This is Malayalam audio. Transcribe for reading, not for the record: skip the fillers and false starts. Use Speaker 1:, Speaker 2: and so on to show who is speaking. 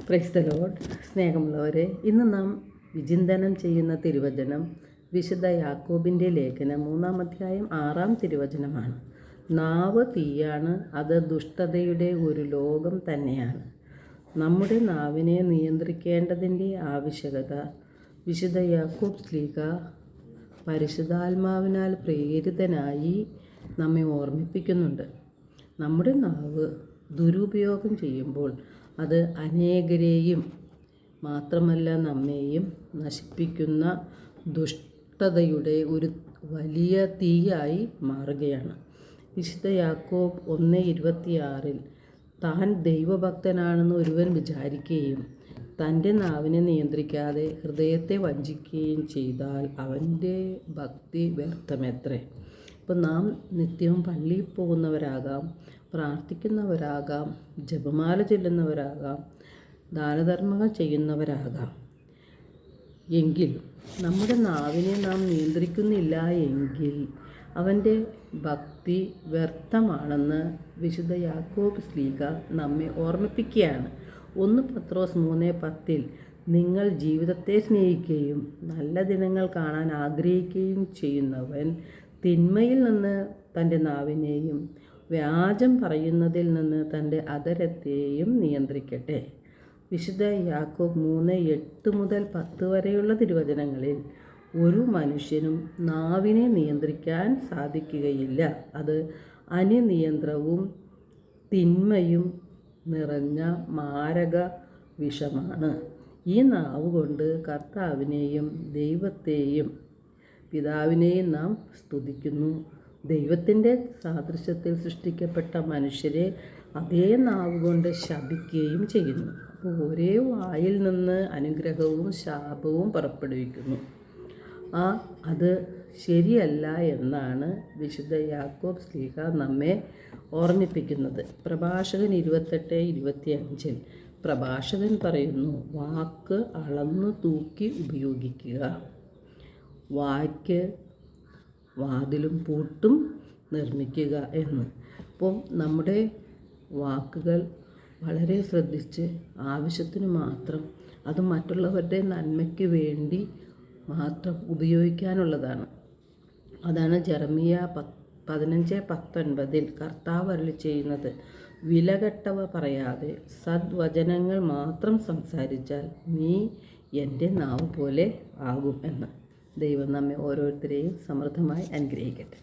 Speaker 1: Praise the Lord. സ്നേഹമുള്ളവരെ, ഇന്ന് നാം വിചിന്തനം ചെയ്യുന്ന തിരുവചനം വിശുദ്ധ യാക്കോബിൻ്റെ ലേഖനം 3-ാം അധ്യായം 6-ാം തിരുവചനമാണ്. നാവ് തീയാണ്, അത് ദുഷ്ടതയുടെ ഒരു ലോകം തന്നെയാണ്. നമ്മുടെ നാവിനെ നിയന്ത്രിക്കേണ്ടതിൻ്റെ ആവശ്യകത വിശുദ്ധ യാക്കോബ് ശ്ലീഹ പരിശുദ്ധാത്മാവിനാൽ പ്രേരിതനായി നമ്മെ ഓർമ്മിപ്പിക്കുന്നുണ്ട്. നമ്മുടെ നാവ് ദുരുപയോഗം ചെയ്യുമ്പോൾ അത് അനേകരെയും മാത്രമല്ല നമ്മെയും നശിപ്പിക്കുന്ന ദുഷ്ടതയുടെ ഒരു വലിയ തീയായി മാറുകയാണ്. വിശുദ്ധ യാക്കോബ് 1:26 താൻ ദൈവഭക്തനാണെന്ന് ഒരുവൻ വിചാരിക്കുകയും തൻ്റെ നാവിനെ നിയന്ത്രിക്കാതെ ഹൃദയത്തെ വഞ്ചിക്കുകയും ചെയ്താൽ അവൻ്റെ ഭക്തി വ്യർത്ഥമത്രേ. ഇപ്പോൾ നാം നിത്യവും പള്ളിയിൽ പോകുന്നവരാകാം, പ്രാർത്ഥിക്കുന്നവരാകാം, ജപമാല ചൊല്ലുന്നവരാകാം, ദാനധർമ്മങ്ങൾ ചെയ്യുന്നവരാകാം. എങ്കിൽ നമ്മുടെ നാവിനെ നാം നിയന്ത്രിക്കുന്നില്ല എങ്കിൽ അവൻ്റെ ഭക്തി വ്യർത്ഥമാണെന്ന് വിശുദ്ധ യാക്കോബ് ശ്ലീഹ നമ്മെ ഓർമ്മിപ്പിക്കുകയാണ്. 1 പത്രോസ് 3:10 നിങ്ങൾ ജീവിതത്തെ സ്നേഹിക്കുകയും നല്ല ദിനങ്ങൾ കാണാൻ ആഗ്രഹിക്കുകയും ചെയ്യുന്നവൻ തിന്മയിൽ നിന്ന് തൻ്റെ നാവിനെയും വ്യാജം പറയുന്നതിൽ നിന്ന് തൻ്റെ അധരത്തെയും നിയന്ത്രിക്കട്ടെ. വിശുദ്ധ യാക്കോബ് 3:8 മുതൽ 10 വരെയുള്ള തിരുവചനങ്ങളിൽ ഒരു മനുഷ്യനും നാവിനെ നിയന്ത്രിക്കാൻ സാധിക്കുകയില്ല. അത് അനിയന്ത്രവും തിന്മയും നിറഞ്ഞ മാരക വിഷമാണ്. ഈ നാവ് കൊണ്ട് കർത്താവിനെയും ദൈവത്തെയും പിതാവിനെയും നാം സ്തുതിക്കുന്നു. ദൈവത്തിൻ്റെ സാദൃശ്യത്തിൽ സൃഷ്ടിക്കപ്പെട്ട മനുഷ്യരെ അതേ നാവ് കൊണ്ട് ശപിക്കുകയും ചെയ്യുന്നു. അപ്പോൾ ഒരേ വായിൽ നിന്ന് അനുഗ്രഹവും ശാപവും പുറപ്പെടുവിക്കുന്നു. അത് ശരിയല്ല എന്നാണ് വിശുദ്ധ യാക്കോബ് ശ്ലീഹ നമ്മെ ഓർമ്മിപ്പിക്കുന്നത്. പ്രഭാഷകൻ 28:25 പ്രഭാഷകൻ പറയുന്നു, വാക്ക് അളന്നു തൂക്കി ഉപയോഗിക്കുക. വായ്ക്ക് വാതിലും പൂട്ടും നിർമ്മിക്കുക എന്ന്. അപ്പോൾ നമ്മുടെ വാക്കുകൾ വളരെ ശ്രദ്ധിച്ച് ആവശ്യത്തിന് മാത്രം, അത് മറ്റുള്ളവരുടെ നന്മയ്ക്ക് വേണ്ടി മാത്രം ഉപയോഗിക്കാനുള്ളതാണ്. അതാണ് ജെറമിയ 15:19 കർത്താവ് അരുളി ചെയ്യുന്നത്. വിലകെട്ടവ പറയാതെ സദ്വചനങ്ങൾ മാത്രം സംസാരിച്ചാൽ നീ എൻ്റെ നാവ് പോലെ ആകും എന്ന്. ദൈവം നമ്മെ ഓരോരുത്തരെയും സമൃദ്ധമായി അനുഗ്രഹിക്കട്ടെ.